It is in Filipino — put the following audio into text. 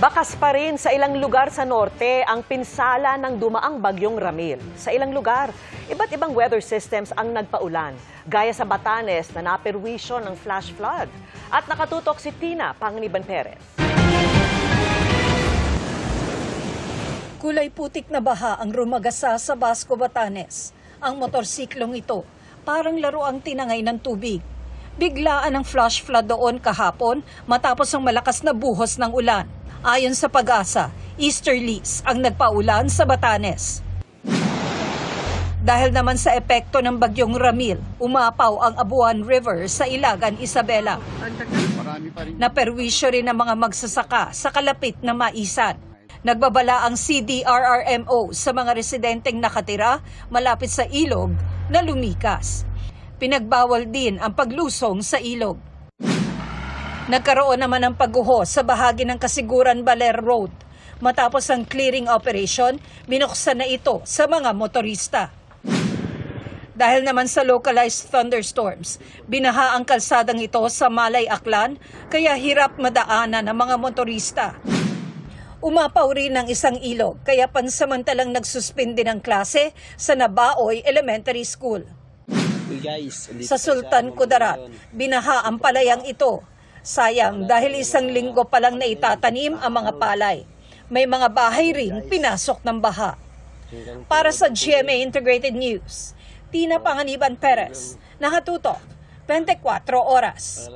Bakas pa rin sa ilang lugar sa norte ang pinsala ng dumaang bagyong Ramil. Sa ilang lugar, iba't ibang weather systems ang nagpaulan, gaya sa Batanes na naperwisyo ng flash flood. At nakatutok si Tina Panganiban Perez. Kulay putik na baha ang rumagasa sa Basco, Batanes. Ang motorsiklong ito parang laruang tinangay ng tubig. Biglaan ang flash flood doon kahapon matapos ang malakas na buhos ng ulan. Ayon sa Pag-asa, easterlies ang nagpaulan sa Batanes. Dahil naman sa epekto ng bagyong Ramil, umapaw ang Abuan River sa Ilagan, Isabela. Naperwisyo rin ang mga magsasaka sa kalapit na Maisan. Nagbabala ang CDRRMO sa mga residenteng nakatira malapit sa ilog na lumikas. Pinagbawal din ang paglusong sa ilog. Nagkaroon naman ng pagguho sa bahagi ng Kasiguran Baler Road. Matapos ang clearing operation, binuksan na ito sa mga motorista. Dahil naman sa localized thunderstorms, binaha ang kalsadang ito sa Malay Aklan, kaya hirap madaanan ng mga motorista. Umapaw rin ng isang ilog, kaya pansamantalang nagsuspindi ng klase sa Nabaoy Elementary School. Sa Sultan Kudarat, binaha ang palayang ito. Sayang dahil isang linggo pa lang na itatanim ang mga palay. May mga bahay ring pinasok ng baha. Para sa GMA Integrated News, Tina Panganiban Perez, nakatutok, 24 oras.